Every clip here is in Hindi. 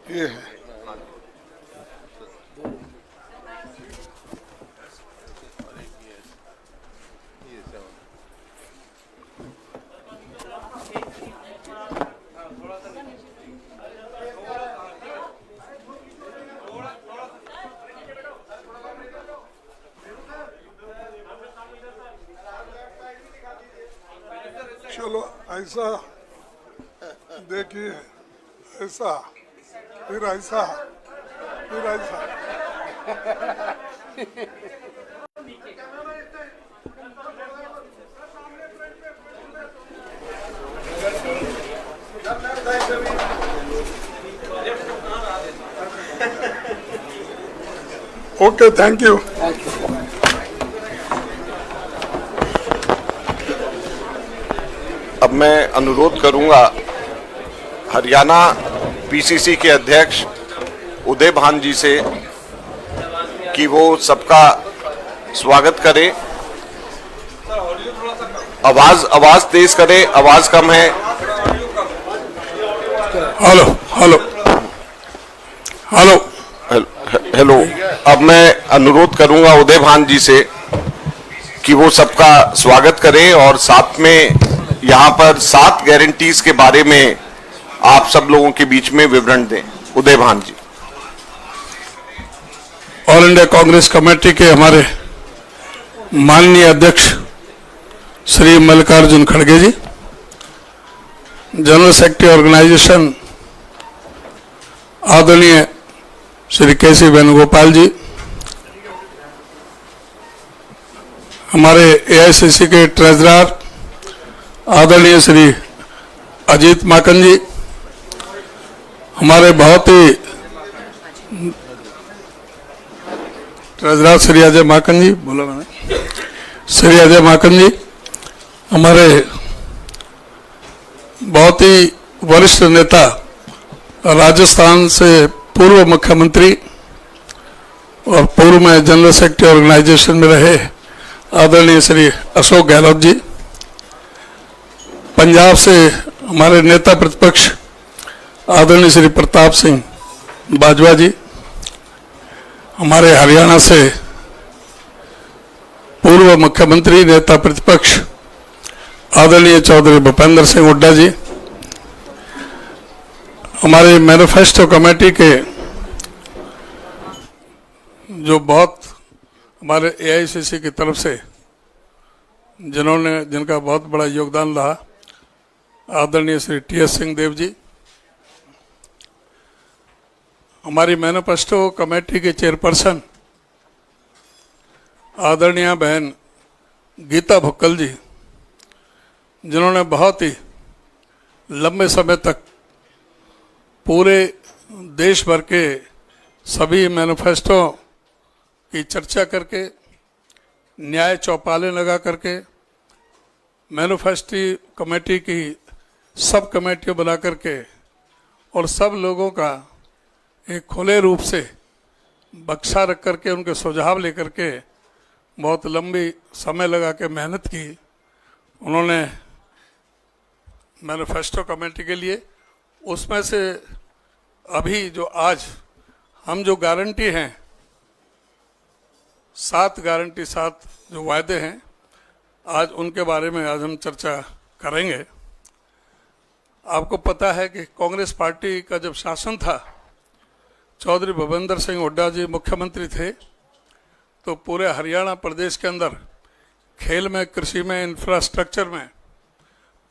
ये है। चलो ऐसा देखिए, ऐसा फिर ऐसा फिर ऐसा। Okay, thank you. अब मैं अनुरोध करूंगा हरियाणा पीसीसी के अध्यक्ष उदय भान जी से कि वो सबका स्वागत करें। आवाज तेज करें, आवाज कम है। Hello hello hello hello. अब मैं अनुरोध करूंगा उदय भान जी से कि वो सबका स्वागत करें और साथ में यहाँ पर 7 गारंटीज के बारे में आप सब लोगों के बीच में विवरण दें। उदय भान जी। ऑल इंडिया कांग्रेस कमेटी के हमारे माननीय अध्यक्ष श्री मल्लिकार्जुन खड़गे जी, जनरल सेक्रेटरी ऑर्गेनाइजेशन आदरणीय श्री केसी वेणुगोपाल जी, हमारे एआईसीसी के ट्रेजरर आदरणीय श्री अजीत माकन जी, हमारे बहुत ही ट्रेजरर श्री अजय माकन जी, बोला मैंने, श्री अजय माकन जी, हमारे बहुत ही वरिष्ठ नेता राजस्थान से पूर्व मुख्यमंत्री और पूर्व में जनरल सेक्रेटरी ऑर्गेनाइजेशन में रहे आदरणीय श्री अशोक गहलोत जी, पंजाब से हमारे नेता प्रतिपक्ष आदरणीय श्री प्रताप सिंह बाजवा जी, हमारे हरियाणा से पूर्व मुख्यमंत्री नेता प्रतिपक्ष आदरणीय चौधरी भूपेंद्र सिंह हुड्डा जी, हमारे मैनिफेस्टो कमेटी के जो बहुत हमारे एआईसीसी की तरफ से जिनका बहुत बड़ा योगदान रहा आदरणीय श्री टीएस सिंह देव जी, हमारी मैनिफेस्टो कमेटी के चेयरपर्सन आदरणीय बहन गीता भुक्कल जी, जिन्होंने बहुत ही लंबे समय तक पूरे देश भर के सभी मैनिफेस्टो की चर्चा करके, न्याय चौपालें लगा करके, मैनिफेस्टो कमेटी की सब कमेटियाँ बना करके और सब लोगों का एक खुले रूप से बक्सा रख करके उनके सुझाव लेकर के बहुत लंबी समय लगा के मेहनत की उन्होंने मैनिफेस्टो कमेटी के लिए। उसमें से अभी जो आज हम जो गारंटी हैं 7 गारंटी 7 जो वायदे हैं, आज उनके बारे में आज हम चर्चा करेंगे। आपको पता है कि कांग्रेस पार्टी का जब शासन था, चौधरी भूपेंद्र सिंह हुड्डा जी मुख्यमंत्री थे, तो पूरे हरियाणा प्रदेश के अंदर खेल में, कृषि में, इंफ्रास्ट्रक्चर में,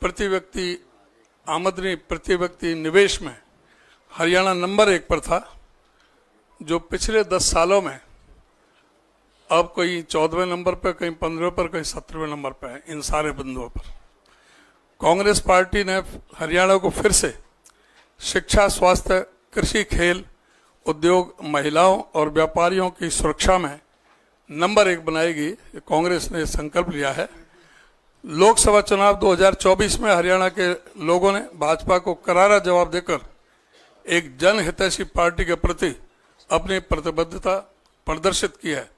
प्रति व्यक्ति आमदनी, प्रति व्यक्ति निवेश में हरियाणा नंबर 1 पर था, जो पिछले 10 सालों में अब कोई 14वें नंबर पर, कहीं 15वें पर, कहीं 17वें नंबर पर है। इन सारे बिंदुओं पर कांग्रेस पार्टी ने हरियाणा को फिर से शिक्षा, स्वास्थ्य, कृषि, खेल, उद्योग, महिलाओं और व्यापारियों की सुरक्षा में नंबर 1 बनाएगी। कांग्रेस ने संकल्प लिया है। लोकसभा चुनाव 2024 में हरियाणा के लोगों ने भाजपा को करारा जवाब देकर एक जनहितैषी पार्टी के प्रति अपनी प्रतिबद्धता प्रदर्शित की है।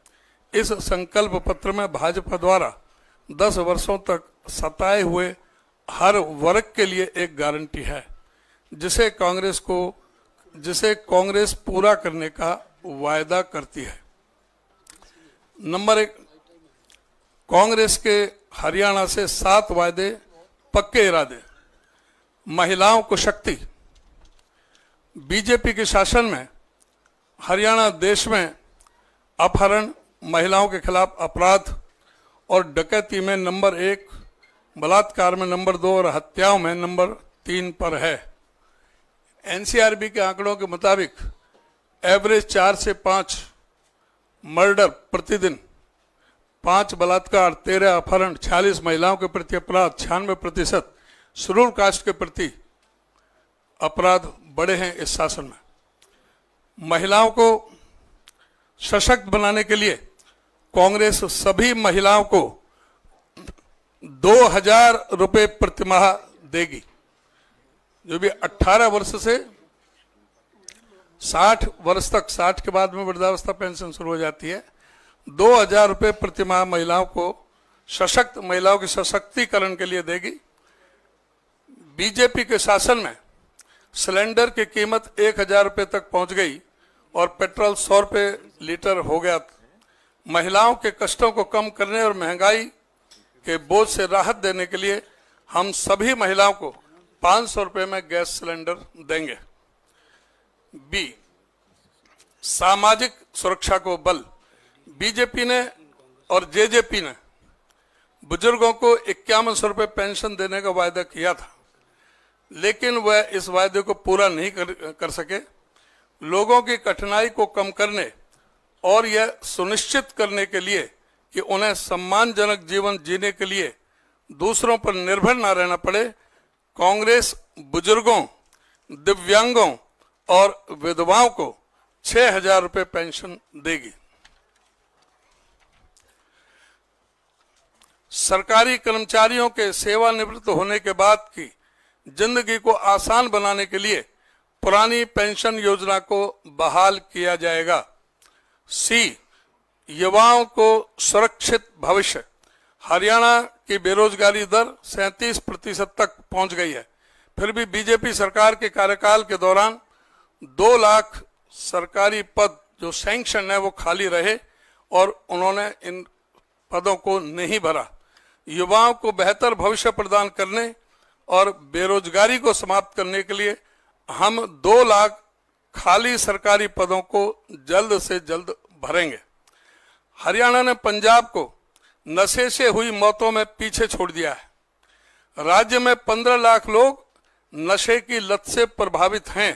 इस संकल्प पत्र में भाजपा द्वारा 10 वर्षों तक सताए हुए हर वर्ग के लिए एक गारंटी है, जिसे कांग्रेस को जिसे कांग्रेस पूरा करने का वायदा करती है। नंबर 1, कांग्रेस के हरियाणा से 7 वायदे, पक्के इरादे। महिलाओं को शक्ति। बीजेपी के शासन में हरियाणा देश में अपहरण, महिलाओं के खिलाफ अपराध और डकैती में नंबर 1, बलात्कार में नंबर 2 और हत्याओं में नंबर 3 पर है। एनसीआरबी के आंकड़ों के मुताबिक एवरेज 4 से 5 मर्डर प्रतिदिन, 5 बलात्कार, 13 अपहरण, 46 महिलाओं के प्रति अपराध, 96% शेड्यूल कास्ट के प्रति अपराध बढ़े हैं इस शासन में। महिलाओं को सशक्त बनाने के लिए कांग्रेस सभी महिलाओं को 2000 रुपए प्रतिमाह देगी। जो भी 18 वर्ष से 60 वर्ष तक, 60 के बाद में वृद्धावस्था पेंशन शुरू हो जाती है, 2000 रुपए प्रतिमाह महिलाओं को, सशक्त महिलाओं के सशक्तिकरण के लिए देगी। बीजेपी के शासन में सिलेंडर की कीमत 1000 रुपए तक पहुंच गई और पेट्रोल 100 रुपए लीटर हो गया। महिलाओं के कष्टों को कम करने और महंगाई के बोझ से राहत देने के लिए हम सभी महिलाओं को 500 रुपए में गैस सिलेंडर देंगे। बी, सामाजिक सुरक्षा को बल। बीजेपी ने और जेजेपी ने बुजुर्गों को 5100 रुपए पेंशन देने का वायदा किया था, लेकिन वह इस वायदे को पूरा नहीं कर सके। लोगों की कठिनाई को कम करने और यह सुनिश्चित करने के लिए कि उन्हें सम्मानजनक जीवन जीने के लिए दूसरों पर निर्भर न रहना पड़े, कांग्रेस बुजुर्गों, दिव्यांगों और विधवाओं को 6000 रुपए पेंशन देगी। सरकारी कर्मचारियों के सेवानिवृत्त होने के बाद की जिंदगी को आसान बनाने के लिए पुरानी पेंशन योजना को बहाल किया जाएगा। सी, युवाओं को सुरक्षित भविष्य। हरियाणा की बेरोजगारी दर 37% तक पहुंच गई है, फिर भी बीजेपी सरकार के कार्यकाल के दौरान 2 लाख सरकारी पद जो सैंक्शन है वो खाली रहे और उन्होंने इन पदों को नहीं भरा। युवाओं को बेहतर भविष्य प्रदान करने और बेरोजगारी को समाप्त करने के लिए हम 2 लाख खाली सरकारी पदों को जल्द से जल्द भरेंगे। हरियाणा ने पंजाब को नशे से हुई मौतों में पीछे छोड़ दिया है। राज्य में 15 लाख लोग नशे की लत से प्रभावित हैं।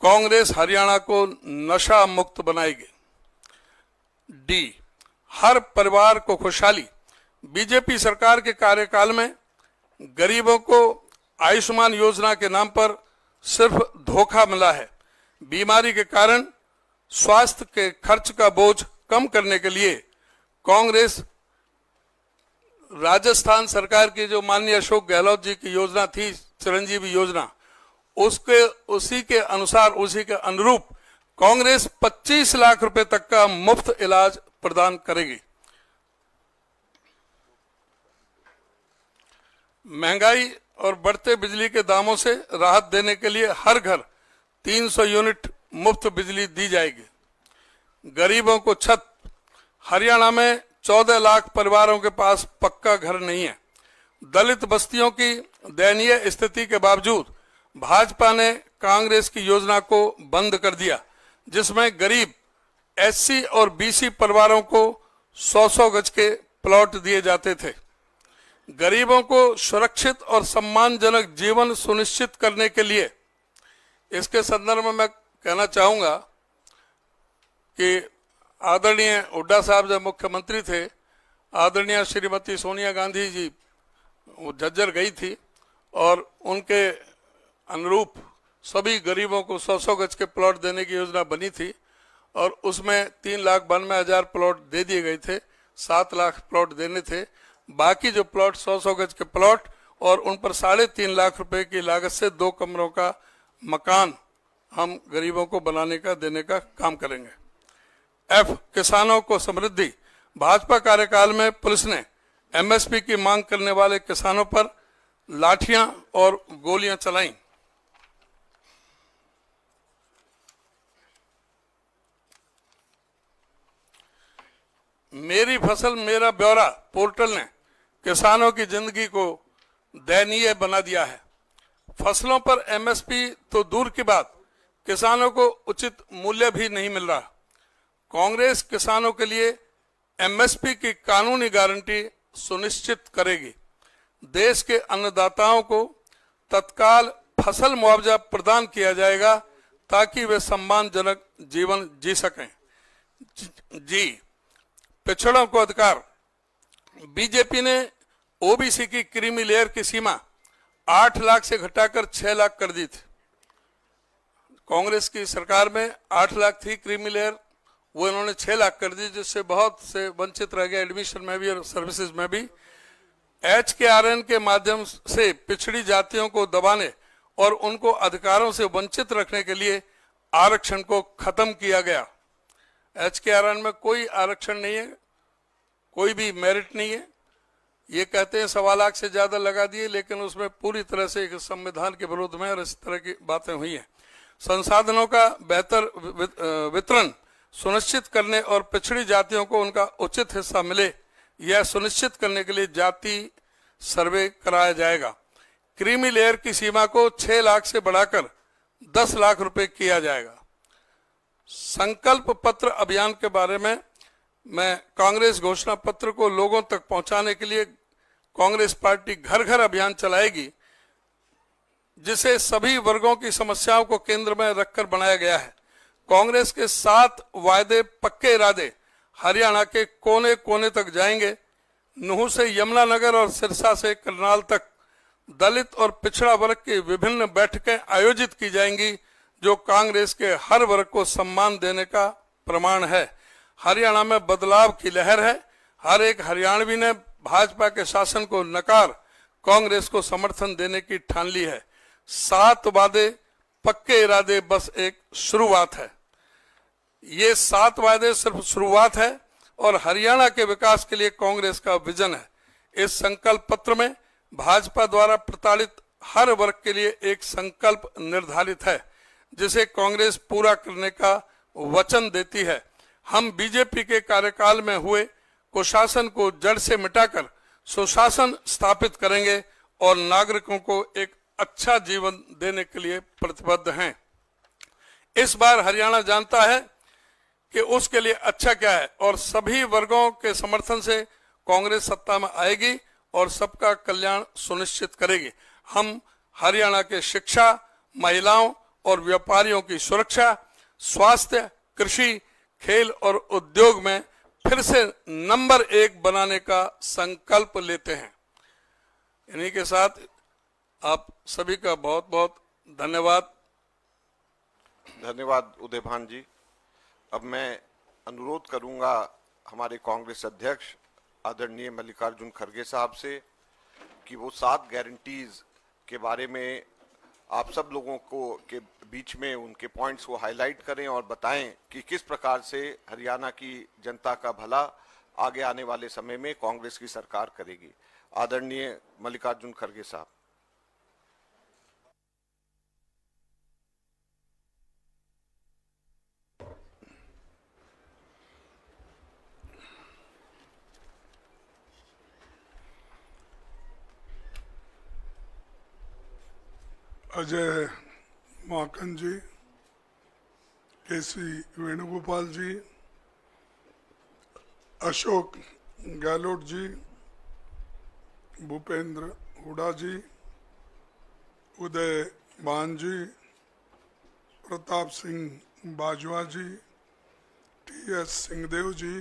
कांग्रेस हरियाणा को नशा मुक्त बनाएगी। डी, हर परिवार को खुशहाली। बीजेपी सरकार के कार्यकाल में गरीबों को आयुष्मान योजना के नाम पर सिर्फ धोखा मिला है। बीमारी के कारण स्वास्थ्य के खर्च का बोझ कम करने के लिए कांग्रेस राजस्थान सरकार की जो माननीय अशोक गहलोत जी की योजना थी, चिरंजीवी योजना, उसी के अनुसार, उसी के अनुरूप कांग्रेस 25 लाख रुपए तक का मुफ्त इलाज प्रदान करेगी। महंगाई और बढ़ते बिजली के दामों से राहत देने के लिए हर घर 300 यूनिट मुफ्त बिजली दी जाएगी। गरीबों को छत। हरियाणा में 14 लाख परिवारों के पास पक्का घर नहीं है। दलित बस्तियों की दयनीय स्थिति के बावजूद भाजपा ने कांग्रेस की योजना को बंद कर दिया, जिसमें गरीब एससी और बीसी परिवारों को 100-100 गज के प्लॉट दिए जाते थे। गरीबों को सुरक्षित और सम्मानजनक जीवन सुनिश्चित करने के लिए इसके संदर्भ में मैं कहना चाहूंगा कि आदरणीय हुड्डा साहब जब मुख्यमंत्री थे, आदरणीय श्रीमती सोनिया गांधी जी वो झज्जर गई थी और उनके अनुरूप सभी गरीबों को 100-100 गज के प्लॉट देने की योजना बनी थी और उसमें 3,92,000 प्लॉट दे दिए गए थे। 7 लाख प्लॉट देने थे। बाकी जो प्लॉट 100-100 गज के प्लॉट और उन पर 3.5 लाख रुपए की लागत से 2 कमरों का मकान हम गरीबों को बनाने का, देने का काम करेंगे। एफ, किसानों को समृद्धि। भाजपा कार्यकाल में पुलिस ने एमएसपी की मांग करने वाले किसानों पर लाठियां और गोलियां चलाईं। मेरी फसल मेरा ब्यौरा पोर्टल ने किसानों की जिंदगी को दयनीय बना दिया है। फसलों पर एमएसपी तो दूर की बात, किसानों को उचित मूल्य भी नहीं मिल रहा। कांग्रेस किसानों के लिए एमएसपी की कानूनी गारंटी सुनिश्चित करेगी। देश के अन्नदाताओं को तत्काल फसल मुआवजा प्रदान किया जाएगा ताकि वे सम्मानजनक जीवन जी सकें। जी, पिछड़ों को अधिकार। बीजेपी ने ओबीसी की क्रीमी लेयर की सीमा 8 लाख से घटाकर 6 लाख कर दी थी। कांग्रेस की सरकार में 8 लाख थी क्रीमी लेयर, वो इन्होंने 6 लाख कर दी, जिससे बहुत से वंचित रह गए, एडमिशन में भी और सर्विसेज में भी। HKRN के माध्यम से पिछड़ी जातियों को दबाने और उनको अधिकारों से वंचित रखने के लिए आरक्षण को खत्म किया गया। HKRN में कोई आरक्षण नहीं है, कोई भी मेरिट नहीं है। ये कहते हैं 1.25 लाख से ज्यादा लगा दिए, लेकिन उसमें पूरी तरह से संविधान के विरोध में और इस तरह की बातें हुई हैं। संसाधनों का बेहतर वितरण सुनिश्चित करने और पिछड़ी जातियों को उनका उचित हिस्सा मिले, यह सुनिश्चित करने के लिए जाति सर्वे कराया जाएगा। क्रीमी लेयर की सीमा को 6 लाख से बढ़ाकर 10 लाख रुपए किया जाएगा। संकल्प पत्र अभियान के बारे में मैं कांग्रेस घोषणा पत्र को लोगों तक पहुंचाने के लिए कांग्रेस पार्टी घर घर अभियान चलाएगी, जिसे सभी वर्गों की समस्याओं को केंद्र में रखकर बनाया गया है। कांग्रेस के 7 वायदे पक्के इरादे हरियाणा के कोने कोने तक जाएंगे। नूह से यमुनानगर और सिरसा से करनाल तक दलित और पिछड़ा वर्ग की विभिन्न बैठकें आयोजित की जाएंगी, जो कांग्रेस के हर वर्ग को सम्मान देने का प्रमाण है। हरियाणा में बदलाव की लहर है। हर एक हरियाणवी ने भाजपा के शासन को नकार कांग्रेस को समर्थन देने की ठान ली है। 7 वादे पक्के इरादे बस एक शुरुआत है। ये 7 वादे सिर्फ शुरुआत है और हरियाणा के विकास के लिए कांग्रेस का विजन है। इस संकल्प पत्र में भाजपा द्वारा प्रताड़ित हर वर्ग के लिए एक संकल्प निर्धारित है, जिसे कांग्रेस पूरा करने का वचन देती है। हम बीजेपी के कार्यकाल में हुए कुशासन को जड़ से मिटाकर सुशासन स्थापित करेंगे और नागरिकों को एक अच्छा जीवन देने के लिए प्रतिबद्ध हैं। इस बार हरियाणा जानता है कि उसके लिए अच्छा क्या है और सभी वर्गों के समर्थन से कांग्रेस सत्ता में आएगी और सबका कल्याण सुनिश्चित करेगी। हम हरियाणा के शिक्षा, महिलाओं और व्यापारियों की सुरक्षा, स्वास्थ्य, कृषि, खेल और उद्योग में फिर से नंबर 1 बनाने का संकल्प लेते हैं। इन्हीं के साथ आप सभी का बहुत बहुत धन्यवाद। धन्यवाद उदयभान जी। अब मैं अनुरोध करूंगा हमारे कांग्रेस अध्यक्ष आदरणीय मल्लिकार्जुन खड़गे साहब से कि वो 7 गारंटीज के बारे में आप सब लोगों को के बीच में उनके पॉइंट्स को हाईलाइट करें और बताएं कि किस प्रकार से हरियाणा की जनता का भला आगे आने वाले समय में कांग्रेस की सरकार करेगी। आदरणीय मल्लिकार्जुन खड़गे साहब। अजय माकन जी, केसी वेणुगोपाल जी, अशोक गहलोत जी, भूपेंद्र हुडा जी, उदय भान जी, प्रताप सिंह बाजवा जी, TS सिंहदेव जी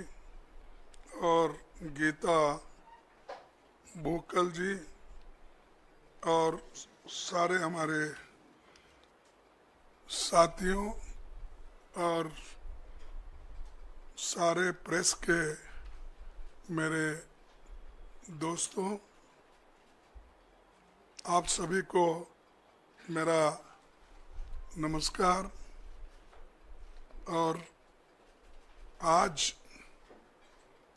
और गीता भूकल जी और सारे हमारे साथियों और सारे प्रेस के मेरे दोस्तों, आप सभी को मेरा नमस्कार। और आज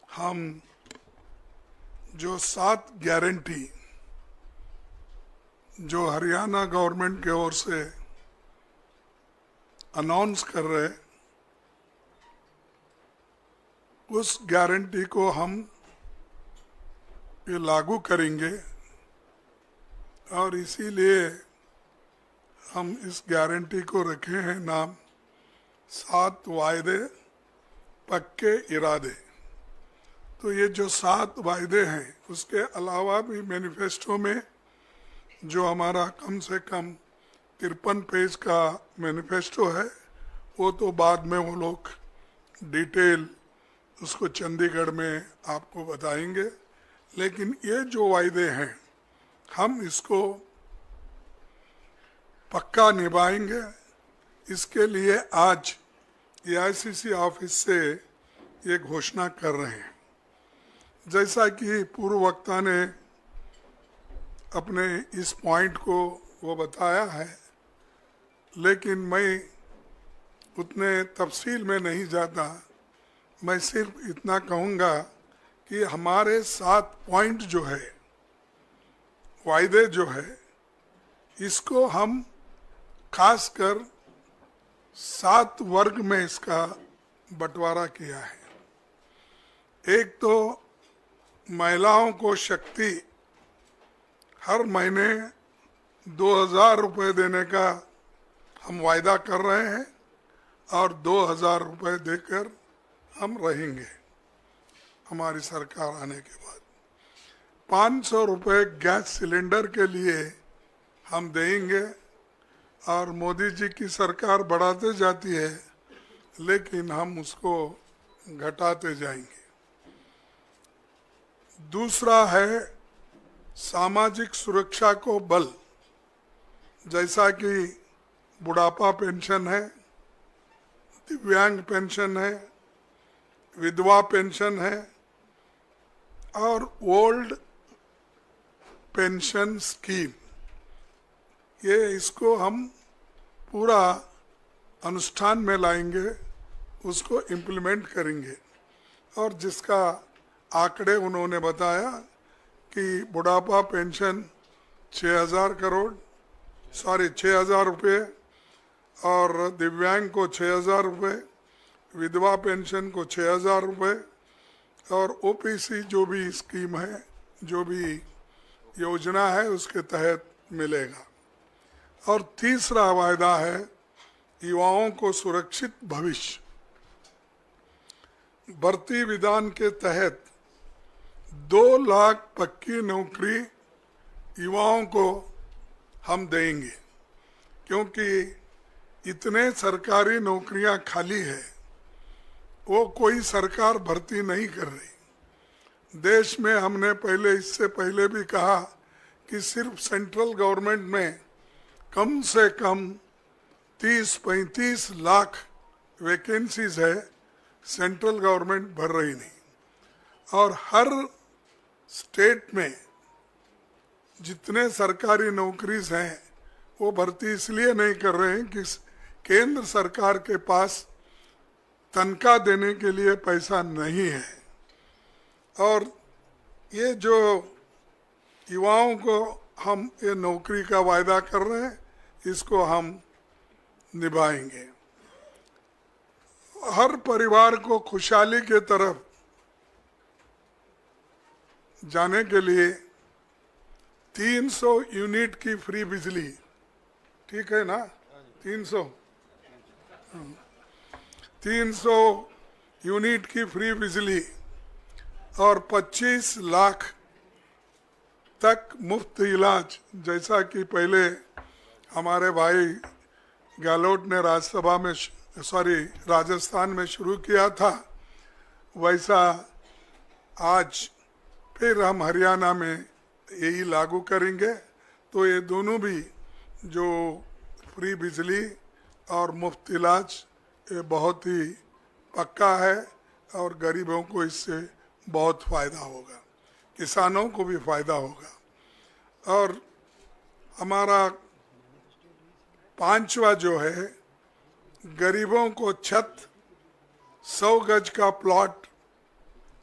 हम जो 7 गारंटी जो हरियाणा गवर्नमेंट की ओर से अनाउंस कर रहे, उस गारंटी को हम ये लागू करेंगे और इसीलिए हम इस गारंटी को रखे हैं नाम 7 वायदे पक्के इरादे। तो ये जो 7 वायदे हैं उसके अलावा भी मैनिफेस्टो में जो हमारा कम से कम 53 पेज का मैनिफेस्टो है वो तो बाद में वो लोग डिटेल उसको चंडीगढ़ में आपको बताएंगे, लेकिन ये जो वायदे हैं हम इसको पक्का निभाएंगे। इसके लिए आज एआईसीसी ऑफिस से ये घोषणा कर रहे हैं। जैसा कि पूर्व वक्ता ने अपने इस पॉइंट को वो बताया है, लेकिन मैं उतने तफसील में नहीं जाता। मैं सिर्फ इतना कहूँगा कि हमारे 7 पॉइंट जो है, वायदे जो है, इसको हम खासकर 7 वर्ग में इसका बंटवारा किया है। एक तो महिलाओं को शक्ति हर महीने 2000 रुपये देने का हम वायदा कर रहे हैं और 2000 रुपये देकर हम रहेंगे हमारी सरकार आने के बाद। 500 रुपये गैस सिलेंडर के लिए हम देंगे और मोदी जी की सरकार बढ़ाते जाती है लेकिन हम उसको घटाते जाएंगे। दूसरा है सामाजिक सुरक्षा को बल, जैसा कि बुढ़ापा पेंशन है, दिव्यांग पेंशन है, विधवा पेंशन है और ओल्ड पेंशन स्कीम। ये इसको हम पूरा अनुष्ठान में लाएंगे, उसको इम्प्लीमेंट करेंगे। और जिसका आंकड़े उन्होंने बताया कि बुढ़ापा पेंशन 6000 रुपये और दिव्यांग को 6000 रुपये, विधवा पेंशन को 6000 रुपये और ओपीसी जो भी स्कीम है, जो भी योजना है उसके तहत मिलेगा। और तीसरा वायदा है युवाओं को सुरक्षित भविष्य। भर्ती विधान के तहत 2 लाख पक्की नौकरी युवाओं को हम देंगे, क्योंकि इतने सरकारी नौकरियां खाली है, वो कोई सरकार भर्ती नहीं कर रही। देश में हमने इससे पहले भी कहा कि सिर्फ सेंट्रल गवर्नमेंट में कम से कम 30-35 लाख वैकेंसीज है, सेंट्रल गवर्नमेंट भर रही नहीं। और हर स्टेट में जितने सरकारी नौकरीज हैं वो भर्ती इसलिए नहीं कर रहे हैं कि केंद्र सरकार के पास तनख्वाह देने के लिए पैसा नहीं है। और ये जो युवाओं को हम ये नौकरी का वायदा कर रहे हैं, इसको हम निभाएंगे। हर परिवार को खुशहाली के तरफ जाने के लिए 300 यूनिट की फ्री बिजली, ठीक है ना? 300 यूनिट की फ्री बिजली और 25 लाख तक मुफ्त इलाज, जैसा कि पहले हमारे भाई गहलोत ने राजस्थान में शुरू किया था, वैसा आज फिर हम हरियाणा में यही लागू करेंगे। तो ये दोनों भी जो फ्री बिजली और मुफ्त इलाज, ये बहुत ही पक्का है और गरीबों को इससे बहुत फ़ायदा होगा, किसानों को भी फ़ायदा होगा। और हमारा 5वां जो है, गरीबों को छत, 100 गज का प्लॉट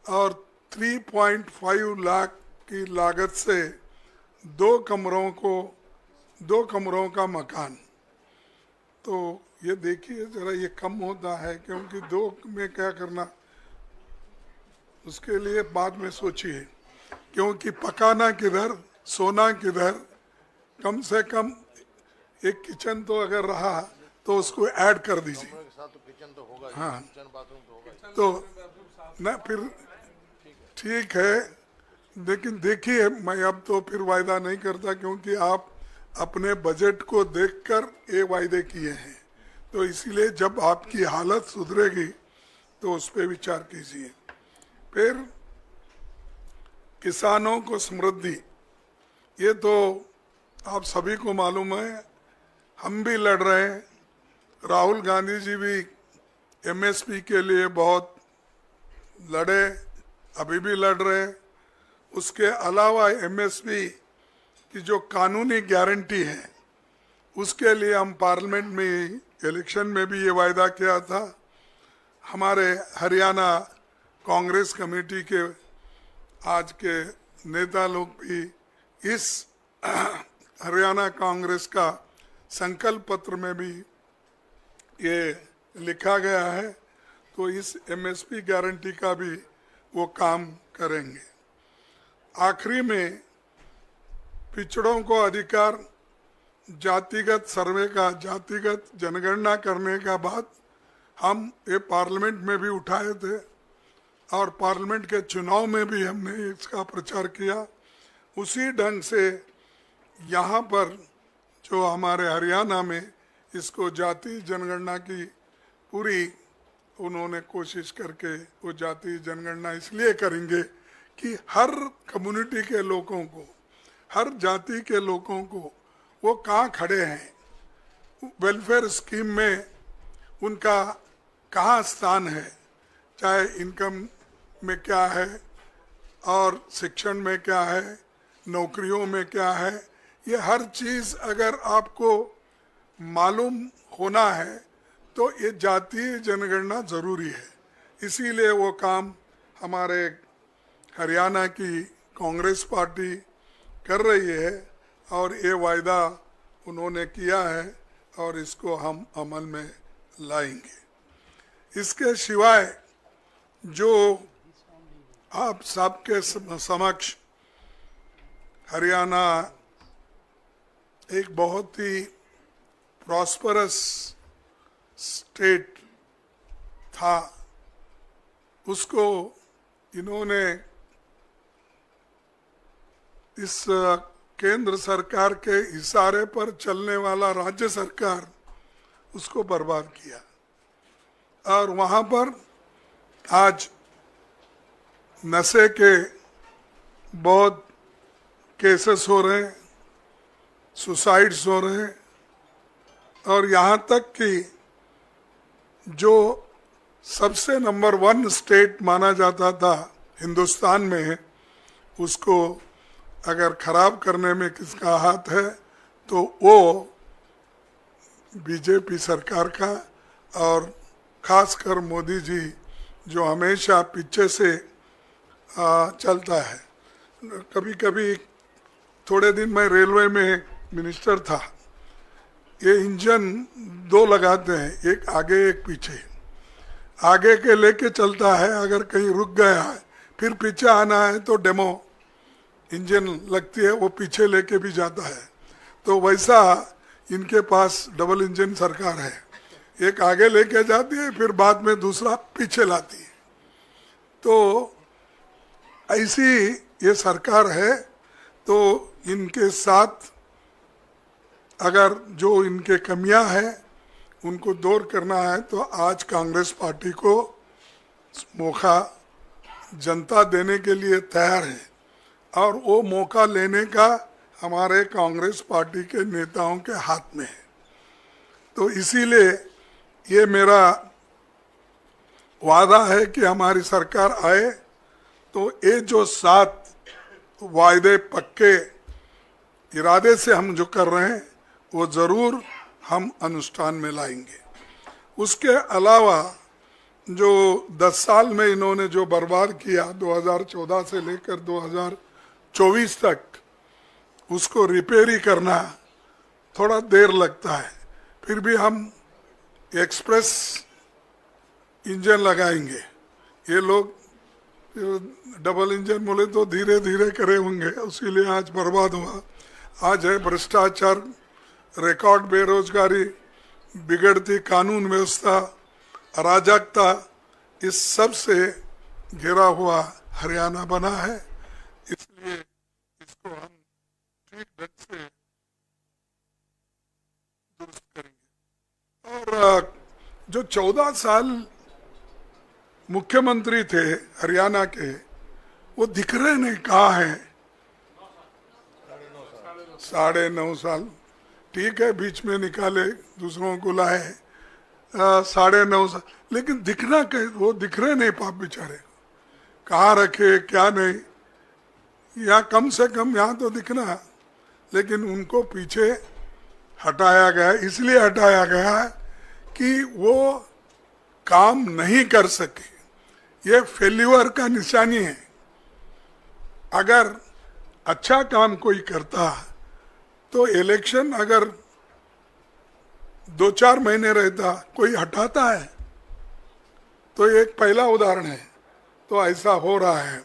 और 3.5 लाख की लागत से 2 कमरों का मकान। तो ये देखिए जरा, ये कम होता है क्योंकि 2 में क्या करना, उसके लिए बाद में सोचिए, क्योंकि पकाना किधर सोना किधर, कम से कम एक किचन तो अगर रहा तो उसको ऐड कर दीजिए। हाँ, तो ना फिर ठीक है, लेकिन देखिए मैं अब तो फिर वायदा नहीं करता, क्योंकि आप अपने बजट को देखकर ये वायदे किए हैं, तो इसीलिए जब आपकी हालत सुधरेगी तो उस पर विचार कीजिए। फिर किसानों को समृद्धि, ये तो आप सभी को मालूम है, हम भी लड़ रहे हैं, राहुल गांधी जी भी एमएसपी के लिए बहुत लड़े, अभी भी लड़ रहे हैं। उसके अलावा एमएसपी की जो कानूनी गारंटी है उसके लिए हम पार्लियामेंट में इलेक्शन में भी ये वायदा किया था। हमारे हरियाणा कांग्रेस कमेटी के आज के नेता लोग भी इस हरियाणा कांग्रेस का संकल्प पत्र में भी ये लिखा गया है, तो इस एमएसपी गारंटी का भी वो काम करेंगे। आखिरी में पिछड़ों को अधिकार, जातिगत सर्वे का, जातिगत जनगणना करने का बात हम ये पार्लियामेंट में भी उठाए थे और पार्लियामेंट के चुनाव में भी हमने इसका प्रचार किया। उसी ढंग से यहाँ पर जो हमारे हरियाणा में इसको जाति जनगणना की पूरी उन्होंने कोशिश करके वो जाति जनगणना इसलिए करेंगे कि हर कम्युनिटी के लोगों को, हर जाति के लोगों को वो कहाँ खड़े हैं, वेलफेयर स्कीम में उनका कहाँ स्थान है, चाहे इनकम में क्या है और शिक्षण में क्या है, नौकरियों में क्या है, ये हर चीज़ अगर आपको मालूम होना है तो ये जातीय जनगणना ज़रूरी है। इसीलिए वो काम हमारे हरियाणा की कांग्रेस पार्टी कर रही है और ये वायदा उन्होंने किया है और इसको हम अमल में लाएंगे। इसके सिवाय जो आप सबके समक्ष हरियाणा एक बहुत ही प्रॉस्परस स्टेट था, उसको इन्होंने इस केंद्र सरकार के इशारे पर चलने वाला राज्य सरकार उसको बर्बाद किया और वहाँ पर आज नशे के बहुत केसेस हो रहे हैं, सुसाइड्स हो रहे हैं और यहाँ तक कि जो सबसे नंबर 1 स्टेट माना जाता था हिंदुस्तान में, उसको अगर खराब करने में किसका हाथ है तो वो बीजेपी सरकार का और खासकर मोदी जी जो हमेशा पीछे से चलता है। कभी कभी थोड़े दिन मैं रेलवे में मिनिस्टर था, ये इंजन 2 लगाते हैं, एक आगे एक पीछे, आगे के लेके चलता है, अगर कहीं रुक गया है फिर पीछे आना है तो डेमो इंजन लगती है, वो पीछे लेके भी जाता है। तो वैसा इनके पास डबल इंजन सरकार है, एक आगे लेके जाती है फिर बाद में दूसरा पीछे लाती है। तो ऐसी ये सरकार है, तो इनके साथ अगर जो इनके कमियां हैं उनको दूर करना है तो आज कांग्रेस पार्टी को मौका जनता देने के लिए तैयार है और वो मौका लेने का हमारे कांग्रेस पार्टी के नेताओं के हाथ में है। तो इसीलिए ये मेरा वादा है कि हमारी सरकार आए तो ये जो 7 वायदे पक्के इरादे से हम जो कर रहे हैं वो ज़रूर हम अनुष्ठान में लाएंगे। उसके अलावा जो 10 साल में इन्होंने जो बर्बाद किया 2014 से लेकर 2024 तक, उसको रिपेयरी करना थोड़ा देर लगता है, फिर भी हम एक्सप्रेस इंजन लगाएंगे। ये लोग डबल इंजन बोले तो धीरे धीरे करे होंगे, उसीलिए आज बर्बाद हुआ। आज है भ्रष्टाचार, रिकॉर्ड बेरोजगारी, बिगड़ती कानून व्यवस्था, अराजकता, इस सब से घिरा हुआ हरियाणा बना है। इसलिए इसको हम ठीक ढंग से दुरुस्त करेंगे। और जो 14 साल मुख्यमंत्री थे हरियाणा के, वो दिख रहे नहीं, कहाँ है? 9.5 साल, ठीक है, बीच में निकाले, दूसरों को लाए, 9.5 साल, लेकिन दिखना कहीं, वो दिख रहे नहीं पाप बेचारे, कहाँ रखे क्या नहीं। या कम से कम यहाँ तो दिखना, लेकिन उनको पीछे हटाया गया। इसलिए हटाया गया कि वो काम नहीं कर सके। ये फेल्यूर का निशानी है। अगर अच्छा काम कोई करता तो इलेक्शन अगर 2-4 महीने रहता, कोई हटाता है? तो एक पहला उदाहरण है। तो ऐसा हो रहा है।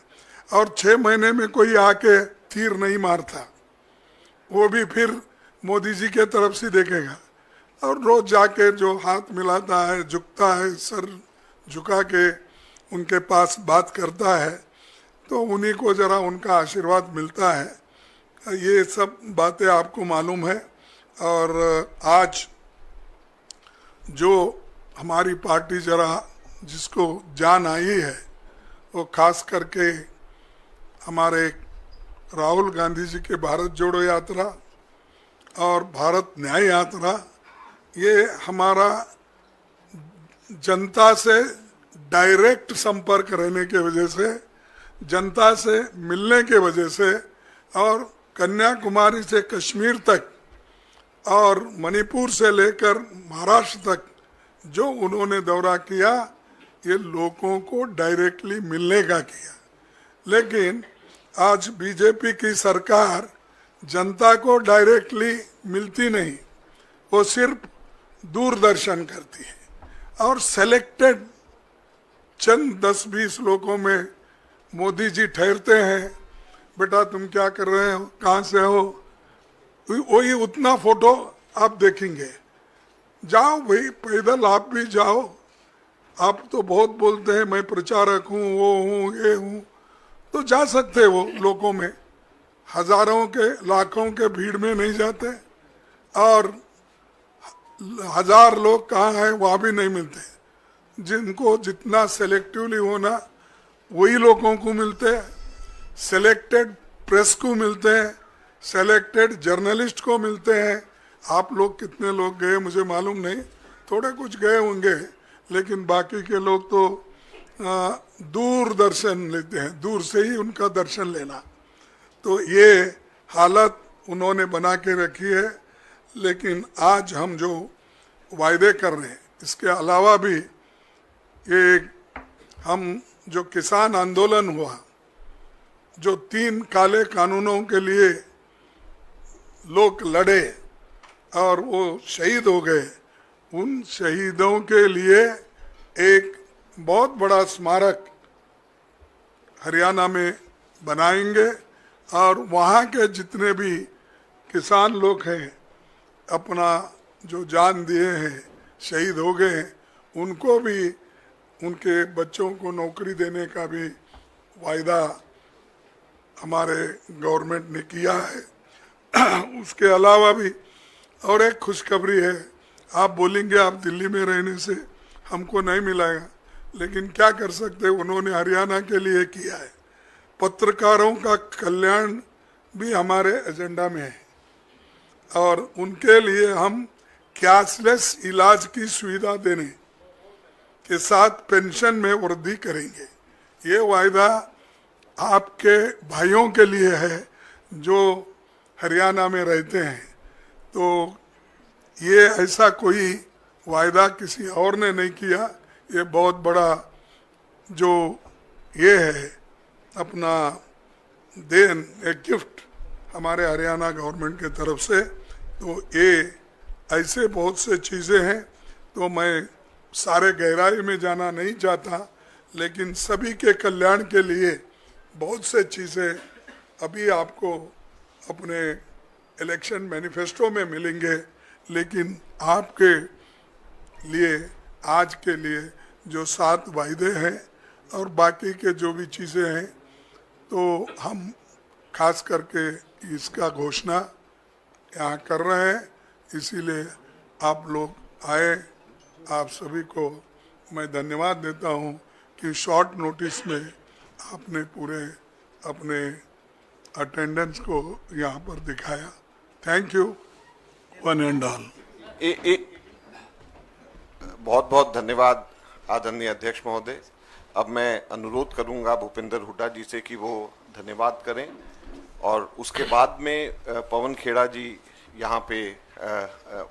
और 6 महीने में कोई आके तीर नहीं मारता, वो भी फिर मोदी जी के तरफ से देखेगा। और रोज जाके जो हाथ मिलाता है, झुकता है, सर झुका के उनके पास बात करता है, तो उन्हीं को जरा उनका आशीर्वाद मिलता है। ये सब बातें आपको मालूम है। और आज जो हमारी पार्टी जरा जिसको जान आई है, वो खास करके हमारे राहुल गांधी जी के भारत जोड़ो यात्रा और भारत न्याय यात्रा, ये हमारा जनता से डायरेक्ट संपर्क रहने के वजह से, जनता से मिलने के वजह से, और कन्याकुमारी से कश्मीर तक और मणिपुर से लेकर महाराष्ट्र तक जो उन्होंने दौरा किया, ये लोगों को डायरेक्टली मिलने का किया। लेकिन आज बीजेपी की सरकार जनता को डायरेक्टली मिलती नहीं, वो सिर्फ दूरदर्शन करती है और सेलेक्टेड चंद 10-20 लोगों में मोदी जी ठहरते हैं। बेटा तुम क्या कर रहे हो, कहाँ से हो, वही उतना फोटो आप देखेंगे। जाओ भाई, पैदल आप भी जाओ। आप तो बहुत बोलते हैं मैं प्रचारक हूँ, वो हूँ, ये हूँ, तो जा सकते वो लोगों में, हजारों के लाखों के भीड़ में नहीं जाते। और 1000 लोग कहाँ हैं वहाँ भी नहीं मिलते। जिनको जितना सेलेक्टिवली होना, वही लोगों को मिलते हैं। सेलेक्टेड प्रेस को मिलते हैं, सेलेक्टेड जर्नलिस्ट को मिलते हैं। आप लोग कितने लोग गए मुझे मालूम नहीं, थोड़े कुछ गए होंगे, लेकिन बाकी के लोग तो दूर दर्शन लेते हैं, दूर से ही उनका दर्शन लेना। तो ये हालत उन्होंने बना के रखी है। लेकिन आज हम जो वायदे कर रहे हैं, इसके अलावा भी ये हम जो किसान आंदोलन हुआ, जो 3 काले कानूनों के लिए लोग लड़े और वो शहीद हो गए, उन शहीदों के लिए एक बहुत बड़ा स्मारक हरियाणा में बनाएंगे। और वहाँ के जितने भी किसान लोग हैं, अपना जो जान दिए हैं, शहीद हो गए हैं, उनको भी, उनके बच्चों को नौकरी देने का भी वायदा हमारे गवर्नमेंट ने किया है। उसके अलावा भी और एक खुशखबरी है। आप बोलेंगे आप दिल्ली में रहने से हमको नहीं मिलेगा, लेकिन क्या कर सकते, उन्होंने हरियाणा के लिए किया है। पत्रकारों का कल्याण भी हमारे एजेंडा में है और उनके लिए हम कैशलेस इलाज की सुविधा देने के साथ पेंशन में वृद्धि करेंगे। ये वायदा आपके भाइयों के लिए है जो हरियाणा में रहते हैं। तो ये ऐसा कोई वायदा किसी और ने नहीं किया। ये बहुत बड़ा जो ये है अपना देन, एक गिफ्ट हमारे हरियाणा गवर्नमेंट के तरफ से। तो ये ऐसे बहुत से चीज़ें हैं, तो मैं सारे गहराई में जाना नहीं चाहता, लेकिन सभी के कल्याण के लिए बहुत से चीज़ें अभी आपको अपने इलेक्शन मैनिफेस्टो में मिलेंगे, लेकिन आपके लिए आज के लिए जो 7 वायदे हैं और बाकी के जो भी चीज़ें हैं, तो हम खास करके इसका घोषणा यहाँ कर रहे हैं। इसीलिए आप लोग आए, आप सभी को मैं धन्यवाद देता हूँ कि शॉर्ट नोटिस में आपने पूरे अपने अटेंडेंस को यहाँ पर दिखाया। Thank you one and all. बहुत बहुत धन्यवाद आदरणीय अध्यक्ष महोदय। अब मैं अनुरोध करूंगा भूपेंद्र हुड्डा जी से कि वो धन्यवाद करें और उसके बाद में पवन खेड़ा जी यहाँ पे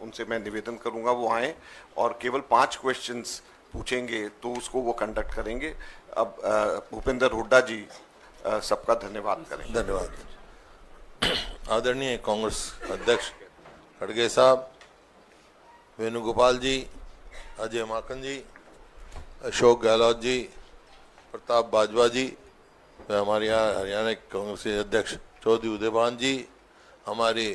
उनसे मैं निवेदन करूंगा वो आए और केवल 5 क्वेश्चंस पूछेंगे तो उसको वो कंडक्ट करेंगे। अब भूपेंद्र हुड्डा जी सबका धन्यवाद करें। धन्यवाद। आदरणीय कांग्रेस अध्यक्ष खड़गे साहब, वेणुगोपाल जी, अजय माकन जी, अशोक गहलोत जी, प्रताप बाजवा जी, हमारे यहाँ हरियाणा कांग्रेस के अध्यक्ष चौधरी उदयभान जी, हमारी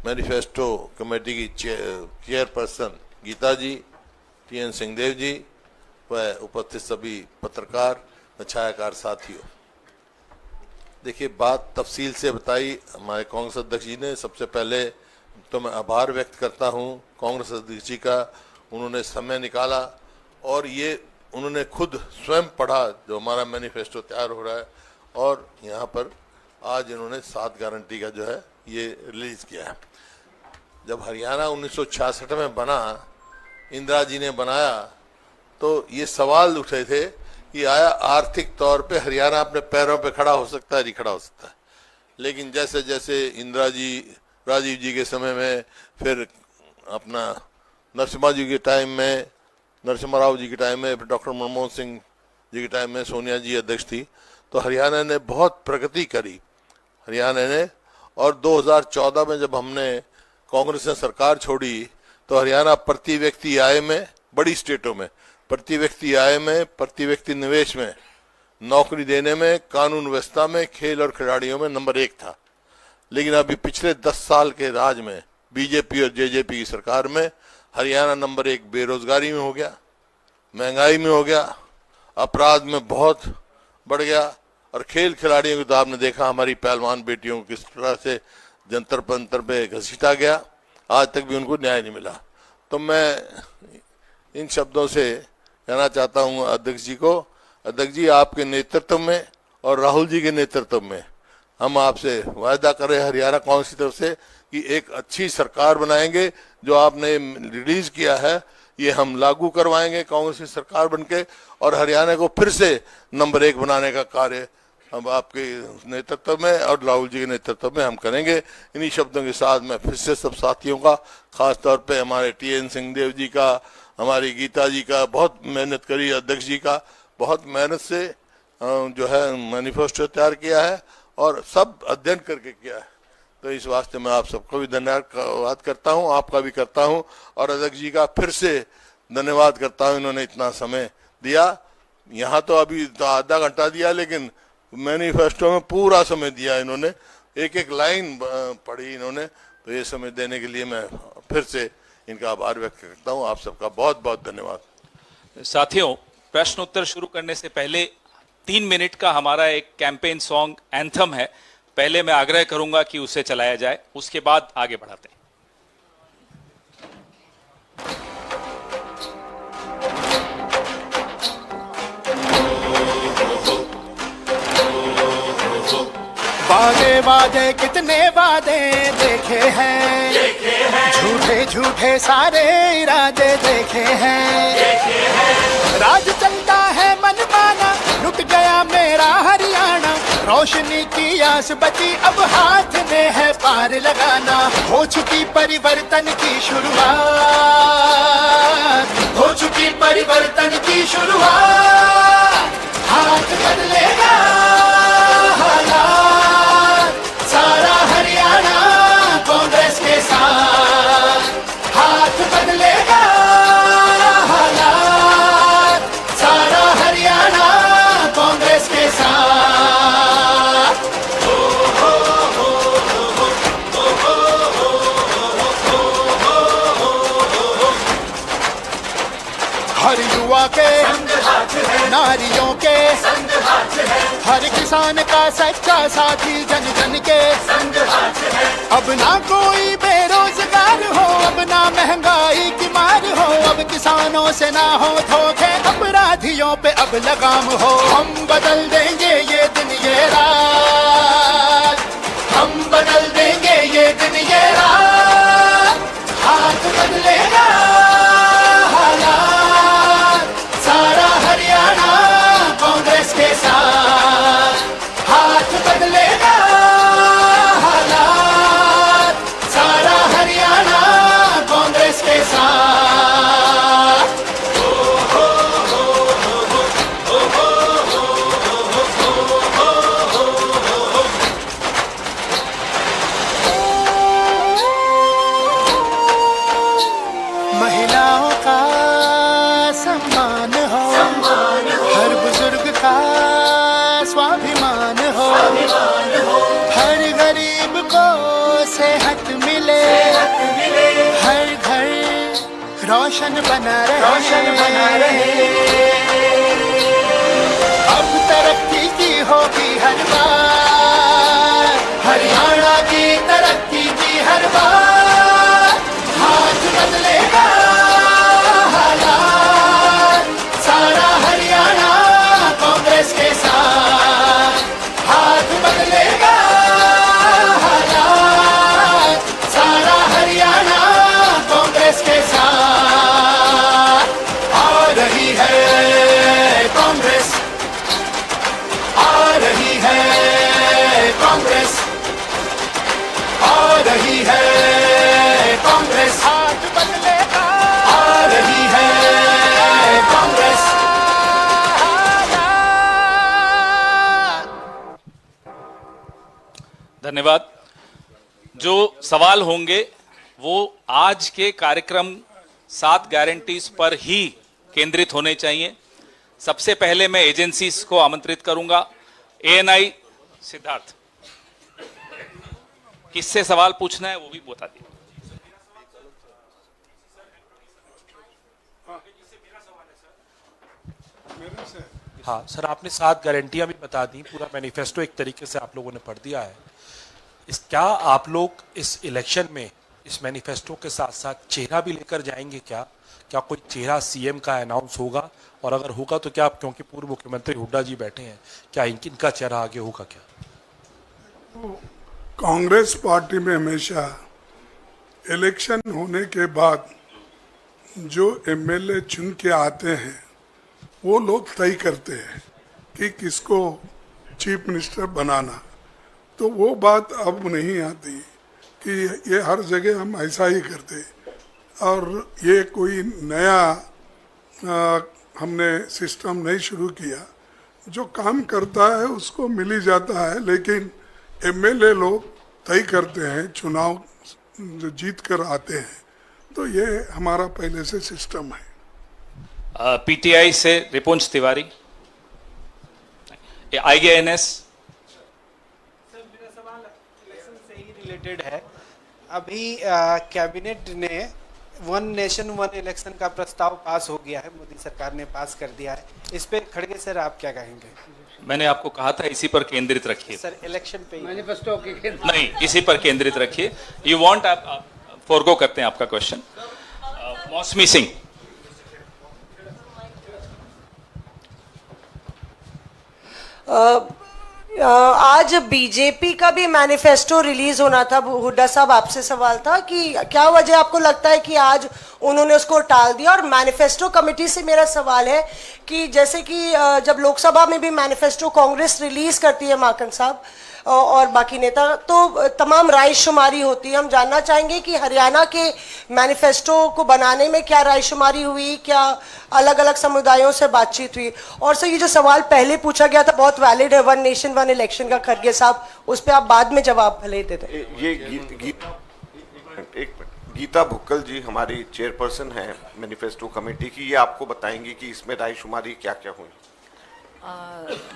मैनिफेस्टो कमेटी की चेयरपर्सन गीता जी, TN सिंहदेव जी व उपस्थित सभी पत्रकार व छायाकार साथियों, देखिए बात तफसील से बताई हमारे कांग्रेस अध्यक्ष जी ने। सबसे पहले तो मैं आभार व्यक्त करता हूँ कांग्रेस अध्यक्ष जी का, उन्होंने समय निकाला और ये उन्होंने खुद स्वयं पढ़ा जो हमारा मैनिफेस्टो तैयार हो रहा है, और यहाँ पर आज इन्होंने 7 गारंटी का जो है ये रिलीज किया है। जब हरियाणा 1966 में बना, इंदिरा जी ने बनाया, तो ये सवाल उठे थे कि आया आर्थिक तौर पे हरियाणा अपने पैरों पे खड़ा हो सकता है, नहीं खड़ा हो सकता है। लेकिन जैसे जैसे इंदिरा जी, राजीव जी के समय में, फिर अपना नरसिम्हा जी के टाइम में, नरसिम्हा राव जी के टाइम में, फिर डॉक्टर मनमोहन सिंह जी के टाइम में सोनिया जी अध्यक्ष थी, तो हरियाणा ने बहुत प्रगति करी हरियाणा ने। और 2014 में जब हमने कांग्रेस ने सरकार छोड़ी तो हरियाणा प्रति व्यक्ति आय में, बड़ी स्टेटों में प्रति व्यक्ति आय में, प्रति व्यक्ति निवेश में, नौकरी देने में, कानून व्यवस्था में, खेल और खिलाड़ियों में नंबर 1 था। लेकिन अभी पिछले 10 साल के राज में बीजेपी और जेजेपी की सरकार में हरियाणा नंबर 1 बेरोजगारी में हो गया, महंगाई में हो गया, अपराध में बहुत बढ़ गया, और खेल खिलाड़ियों को तो आपने देखा हमारी पहलवान बेटियों को किस तरह से जंतर पंतर पे घसीटा गया, आज तक भी उनको न्याय नहीं मिला। तो मैं इन शब्दों से कहना चाहता हूँ अध्यक्ष जी को, अध्यक्ष जी आपके नेतृत्व में और राहुल जी के नेतृत्व में हम आपसे वायदा कर रहे हैं हरियाणा कांग्रेस की तरफ से कि एक अच्छी सरकार बनाएंगे। जो आपने रिलीज किया है ये हम लागू करवाएंगे कांग्रेस की सरकार बनके, और हरियाणा को फिर से नंबर 1 बनाने का कार्य हम आपके नेतृत्व में और राहुल जी के नेतृत्व में हम करेंगे। इन्हीं शब्दों के साथ मैं फिर से सब साथियों का, खास तौर पे हमारे TN सिंहदेव जी का, हमारी गीता जी का, बहुत मेहनत करी, अध्यक्ष जी का बहुत मेहनत से जो है मैनिफेस्टो तैयार किया है और सब अध्ययन करके किया है। तो इस वास्ते मैं आप सबको भी धन्यवाद करता हूं, आपका भी करता हूं, और अध्यक्ष जी का फिर से धन्यवाद करता हूं, इन्होंने इतना समय दिया। यहाँ तो अभी तो आधा घंटा दिया, लेकिन मैनिफेस्टो में पूरा समय दिया इन्होंने, एक एक लाइन पढ़ी इन्होंने। तो ये समय देने के लिए मैं फिर से इनका आभार व्यक्त करता हूँ। आप सबका बहुत बहुत धन्यवाद। साथियों, प्रश्न उत्तर शुरू करने से पहले 3 मिनट का हमारा एक कैंपेन सॉन्ग एंथम है, पहले मैं आग्रह करूंगा कि उसे चलाया जाए, उसके बाद आगे बढ़ाते हैं। वादे वादे कितने वादे देखे हैं, झूठे झूठे सारे इरादे देखे हैं। राज चलता है मनमाना, लुट गया मेरा हरियाणा, रोशनी की आस बची अब हाथ में है पार लगाना। हो चुकी परिवर्तन की शुरुआत, हो चुकी परिवर्तन की शुरुआत, हाथ बदलेगा हालात, सारा हरियाणा कांग्रेस के साथ, हाथ बदलेगा हालात, सारा हरियाणा हर युवा के नारियों के हर किसान का सच्चा साथी जन जन के अब ना कोई बेरोजगार हो अब ना महंगाई की मार हो अब किसानों से ना हो धोखे अपराधियों पे अब लगाम हो हम बदल देंगे ये दिन ये रात हम बदल देंगे ये दिन ये रात हाथ बदलेगा हालात सारा हरियाणा कांग्रेस के साथ हाथ बदलेगा हालात सारा हरियाणा कांग्रेस के साथ महिलाओं का सम्मान हो हर बुजुर्ग का स्वाभिमान हो हर गरीब को सेहत मिले हर घर रोशन बना रहे अब तरक्की की होगी हर बार हरियाणा की तरक्की की हर बार हाथ बदलेगा हालात सारा हरियाणा कांग्रेस के साथ हाथ बदलेगा हालात सारा हरियाणा कांग्रेस के साथ आ रही है कांग्रेस आ रही है कांग्रेस आ रही है कांग्रेस हाथ बदलेगा आ रही है कांग्रेस धन्यवाद। जो सवाल होंगे वो आज के कार्यक्रम 7 गारंटीज पर ही केंद्रित होने चाहिए। सबसे पहले मैं एजेंसीज को आमंत्रित करूंगा। एएनआई सिद्धार्थ, किससे सवाल पूछना है वो भी बता दिए। हाँ सर, आपने 7 गारंटियां भी बता दी, पूरा मैनिफेस्टो एक तरीके से आप लोगों ने पढ़ दिया है। क्या आप लोग इस इलेक्शन में इस मैनिफेस्टो के साथ साथ चेहरा भी लेकर जाएंगे? क्या कोई चेहरा सीएम का अनाउंस होगा? और अगर होगा तो क्या, क्योंकि पूर्व मुख्यमंत्री हुड्डा जी बैठे हैं, क्या इनका चेहरा आगे होगा क्या? कांग्रेस पार्टी में हमेशा इलेक्शन होने के बाद जो एमएलए चुन के आते हैं वो लोग तय करते हैं कि किसको चीफ मिनिस्टर बनाना। तो वो बात अब नहीं आती कि ये हर जगह हम ऐसा ही करते और ये कोई नया हमने सिस्टम नहीं शुरू किया। जो काम करता है उसको मिल ही जाता है, लेकिन एमएलए लोग तय करते हैं, चुनाव जो जीत कर आते हैं। तो ये हमारा पहले से सिस्टम है। पीटीआई से रिपुंज तिवारी, आईएएनएस। सर मेरा सवाल इलेक्शन से ही रिलेटेड है। अभी कैबिनेट ने 1 नेशन 1 इलेक्शन का प्रस्ताव पास हो गया है, मोदी सरकार ने पास कर दिया है। इस पे खड़गे सर आप क्या कहेंगे? मैंने आपको कहा था इसी पर केंद्रित रखिए सर, इलेक्शन पे मैनिफेस्टो के नहीं, इसी पर केंद्रित रखिए। यू वांट, आप फॉरगो करते हैं आपका क्वेश्चन। मौसमी सिंह। आज बीजेपी का भी मैनिफेस्टो रिलीज होना था। हुड्डा साहब, आपसे सवाल था कि क्या वजह आपको लगता है कि आज उन्होंने उसको टाल दिया? और मैनिफेस्टो कमेटी से मेरा सवाल है कि जैसे कि जब लोकसभा में भी मैनिफेस्टो कांग्रेस रिलीज करती है, माकन साहब और बाकी नेता, तो तमाम रायशुमारी होती है। हम जानना चाहेंगे कि हरियाणा के मैनिफेस्टो को बनाने में क्या रायशुमारी हुई, क्या अलग अलग समुदायों से बातचीत हुई? और सर, ये जो सवाल पहले पूछा गया था बहुत वैलिड है, 1 नेशन 1 इलेक्शन का, खड़गे साहब, उस पर आप बाद में जवाब भले दे दें। ये गीता भुक्कल जी हमारी चेयरपर्सन है मैनिफेस्टो कमेटी की, ये आपको बताएंगी कि इसमें रायशुमारी क्या क्या हुई।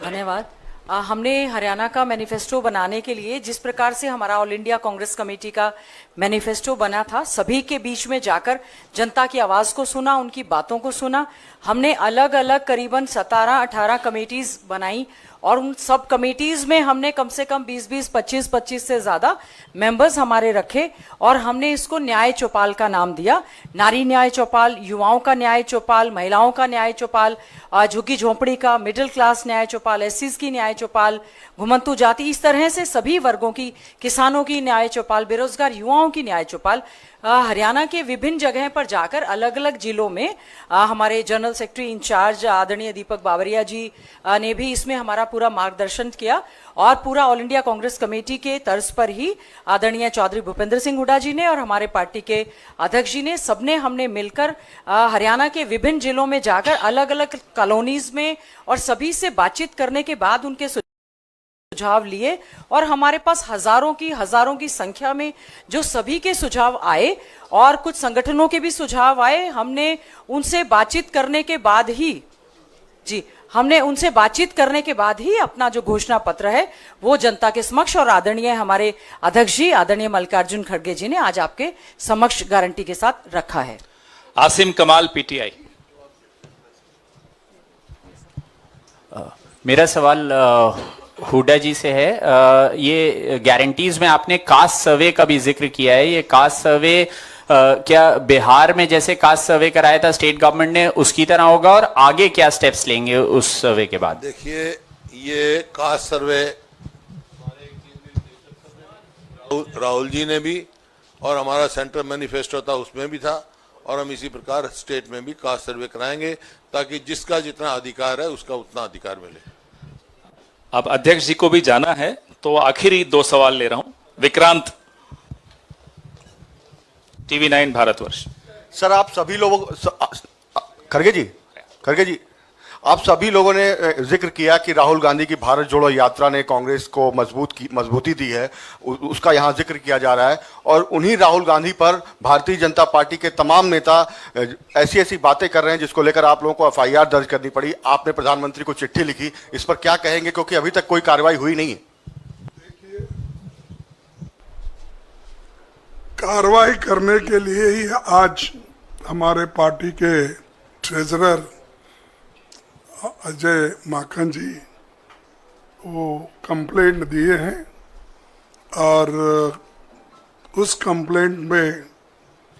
धन्यवाद। हमने हरियाणा का मैनिफेस्टो बनाने के लिए जिस प्रकार से हमारा ऑल इंडिया कांग्रेस कमेटी का मैनिफेस्टो बना था, सभी के बीच में जाकर जनता की आवाज को सुना, उनकी बातों को सुना। हमने अलग अलग करीबन 17-18 कमेटीज बनाई और उन सब कमेटीज में हमने कम से कम 20-20, 25-25 से ज्यादा मेंबर्स हमारे रखे और हमने इसको न्याय चौपाल का नाम दिया। नारी न्याय चौपाल, युवाओं का न्याय चौपाल, महिलाओं का न्याय चौपाल, झुग्गी झोंपड़ी का, मिडिल क्लास न्याय चौपाल, एससीज की न्याय चौपाल, घुमंतु जाति, इस तरह से सभी वर्गों की, किसानों की न्याय चौपाल, बेरोजगार युवाओं की न्याय चौपाल। हरियाणा के विभिन्न जगह पर जाकर अलग अलग जिलों में हमारे जनरल सेक्रेटरी इंचार्ज आदरणीय दीपक बावरिया जी ने भी इसमें हमारा पूरा मार्गदर्शन किया और पूरा ऑल इंडिया कांग्रेस कमेटी के तर्ज पर ही आदरणीय चौधरी भूपेंद्र सिंह हुड्डा जी ने और हमारे पार्टी के अध्यक्ष जी ने, सबने हमने मिलकर हरियाणा के विभिन्न जिलों में जाकर अलग अलग कॉलोनीज में और सभी से बातचीत करने के बाद उनके सुझाव लिए और हमारे पास हजारों की संख्या में जो सभी के सुझाव आए और कुछ संगठनों के भी सुझाव आए। हमने उनसे बातचीत करने के बाद ही अपना जो घोषणा पत्र है वो जनता के समक्ष और आदरणीय हमारे अध्यक्ष जी आदरणीय मल्लिकार्जुन खड़गे जी ने आज आपके समक्ष गारंटी के साथ रखा है। आसिम कमाल, पीटीआई। मेरा सवाल हुड्डा जी से है। ये गारंटीज में आपने कास्ट सर्वे का भी जिक्र किया है। ये कास्ट सर्वे क्या बिहार में जैसे कास्ट सर्वे कराया था स्टेट गवर्नमेंट ने उसकी तरह होगा और आगे क्या स्टेप्स लेंगे उस सर्वे के बाद? देखिए, ये कास्ट सर्वे राहुल जी ने भी और हमारा सेंट्रल मैनिफेस्टो था उसमें भी था और हम इसी प्रकार स्टेट में भी कास्ट सर्वे कराएंगे ताकि जिसका जितना अधिकार है उसका उतना अधिकार मिले। अब अध्यक्ष जी को भी जाना है तो आखिरी 2 सवाल ले रहा हूं। विक्रांत, TV9 भारतवर्ष। सर, आप सभी लोगों खड़गे जी आप सभी लोगों ने जिक्र किया कि राहुल गांधी की भारत जोड़ो यात्रा ने कांग्रेस को मजबूती दी है, उसका यहाँ जिक्र किया जा रहा है और उन्हीं राहुल गांधी पर भारतीय जनता पार्टी के तमाम नेता ऐसी बातें कर रहे हैं जिसको लेकर आप लोगों को FIR दर्ज करनी पड़ी। आपने प्रधानमंत्री को चिट्ठी लिखी, इस पर क्या कहेंगे क्योंकि अभी तक कोई कार्रवाई हुई नहीं है? कार्रवाई करने के लिए ही आज हमारे पार्टी के ट्रेजरर अजय माकन जी वो कंप्लेंट दिए हैं और उस कंप्लेंट में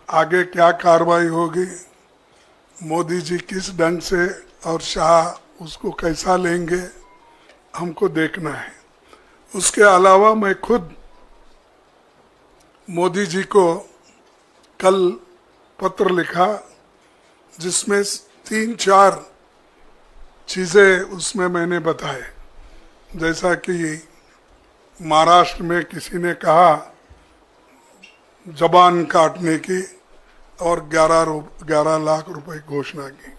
आगे क्या कार्रवाई होगी, मोदी जी किस ढंग से और शाह उसको कैसा लेंगे, हमको देखना है। उसके अलावा मैं खुद मोदी जी को कल पत्र लिखा जिसमें 3-4 चीज़ें उसमें मैंने बताए, जैसा कि महाराष्ट्र में किसी ने कहा जबान काटने की और 11 लाख रुपए घोषणा की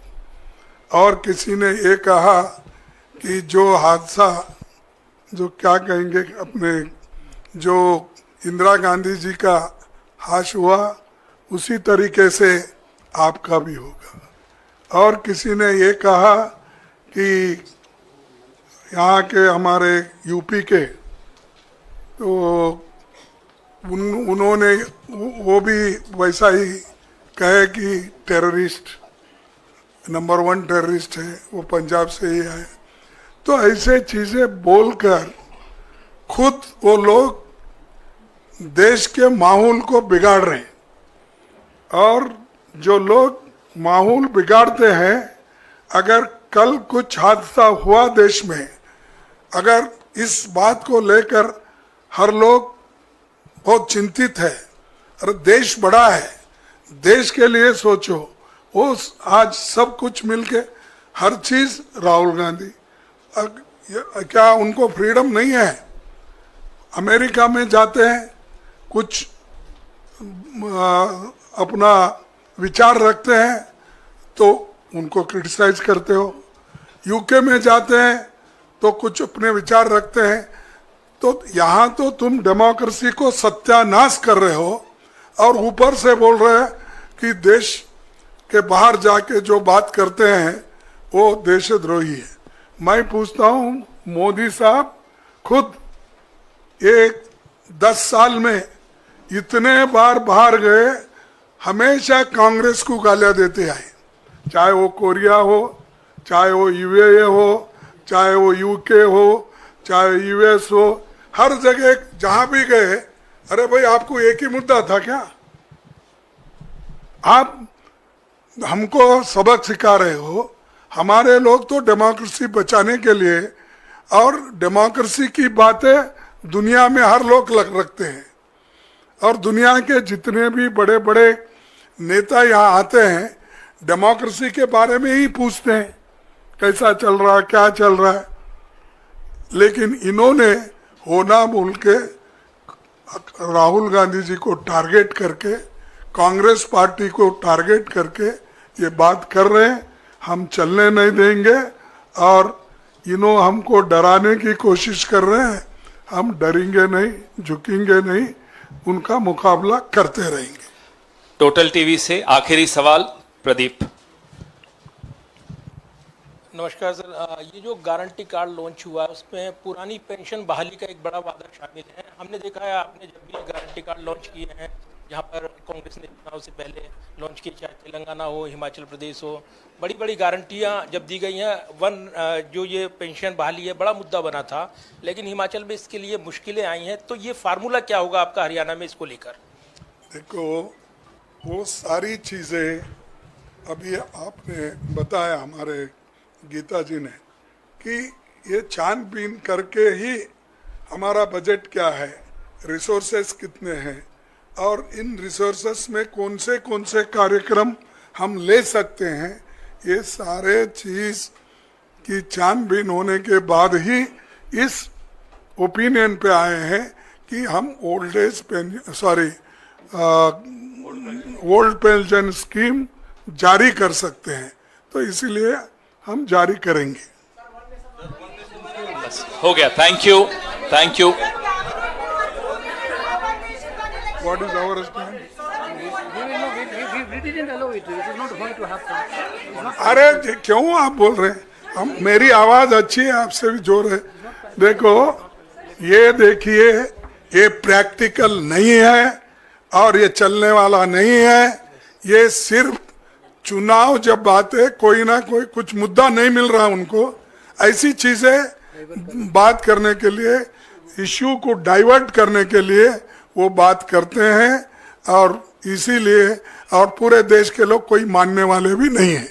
और किसी ने ये कहा कि जो हादसा जो क्या कहेंगे अपने जो इंदिरा गांधी जी का हाश हुआ उसी तरीके से आपका भी होगा और किसी ने ये कहा कि यहाँ के हमारे यूपी के तो उन्होंने वो भी वैसा ही कहे कि टेररिस्ट नंबर 1 टेररिस्ट है, वो पंजाब से ही आए। तो ऐसे चीज़ें बोलकर खुद वो लोग देश के माहौल को बिगाड़ रहे हैं और जो लोग माहौल बिगाड़ते हैं, अगर कल कुछ हादसा हुआ देश में, अगर इस बात को लेकर हर लोग बहुत चिंतित है, अरे देश बड़ा है, देश के लिए सोचो, वो आज सब कुछ मिलके हर चीज राहुल गांधी, क्या उनको फ्रीडम नहीं है? अमेरिका में जाते हैं, कुछ अपना विचार रखते हैं तो उनको क्रिटिसाइज करते हो, यूके में जाते हैं तो कुछ अपने विचार रखते हैं। तो यहाँ तो तुम डेमोक्रेसी को सत्यानाश कर रहे हो और ऊपर से बोल रहे हैं कि देश के बाहर जाके जो बात करते हैं वो देशद्रोही है। मैं पूछता हूं मोदी साहब खुद एक 10 साल में इतने बार बाहर गए, हमेशा कांग्रेस को गालियां देते आए, चाहे वो कोरिया हो, चाहे वो यूएई हो, चाहे वो यूके हो, चाहे यूएस हो, हर जगह जहां भी गए, अरे भाई आपको एक ही मुद्दा था क्या? आप हमको सबक सिखा रहे हो। हमारे लोग तो डेमोक्रेसी बचाने के लिए, और डेमोक्रेसी की बातें दुनिया में हर लोग रखते हैं, और दुनिया के जितने भी बड़े बड़े नेता यहाँ आते हैं डेमोक्रेसी के बारे में ही पूछते हैं, कैसा चल रहा है, क्या चल रहा है। लेकिन इन्होंने होना बोल के राहुल गांधी जी को टारगेट करके, कांग्रेस पार्टी को टारगेट करके ये बात कर रहे हैं। हम चलने नहीं देंगे, और इन्हों हमको डराने की कोशिश कर रहे हैं। हम डरेंगे नहीं, झुकेंगे नहीं, उनका मुकाबला करते रहेंगे। टोटल टीवी से आखिरी सवाल प्रदीप। नमस्कार सर, ये जो गारंटी कार्ड लॉन्च हुआ है उसमें पुरानी पेंशन बहाली का एक बड़ा वादा शामिल है। हमने देखा है आपने जब भी गारंटी कार्ड लॉन्च किए हैं, जहाँ पर कांग्रेस ने चुनाव से पहले लॉन्च किए, चाहे तेलंगाना हो, हिमाचल प्रदेश हो, बड़ी बड़ी गारंटियाँ जब दी गई हैं। जो ये पेंशन बहाली है बड़ा मुद्दा बना था, लेकिन हिमाचल में इसके लिए मुश्किलें आई हैं। तो ये फार्मूला क्या होगा आपका हरियाणा में इसको लेकर? देखो, वो सारी चीज़ें अभी आपने बताया हमारे गीता जी ने, कि ये छानबीन करके ही हमारा बजट क्या है, रिसोर्सेस कितने हैं, और इन रिसोर्सेस में कौन से कार्यक्रम हम ले सकते हैं, ये सारे चीज़ की छानबीन होने के बाद ही इस ओपिनियन पे आए हैं कि हम ओल्ड पेंशन स्कीम जारी कर सकते हैं। तो इसीलिए हम जारी करेंगे। हो गया, thank you, thank you. What is our stand? अरे क्यों आप बोल रहे हैं? हम, मेरी आवाज अच्छी है, आपसे भी जोर है। देखो, ये देखिए, ये प्रैक्टिकल नहीं है और ये चलने वाला नहीं है। ये सिर्फ चुनाव जब आते कोई ना कोई कुछ मुद्दा नहीं मिल रहा उनको, ऐसी चीजें बात करने के लिए, इश्यू को डाइवर्ट करने के लिए वो बात करते हैं, और इसीलिए, और पूरे देश के लोग कोई मानने वाले भी नहीं है।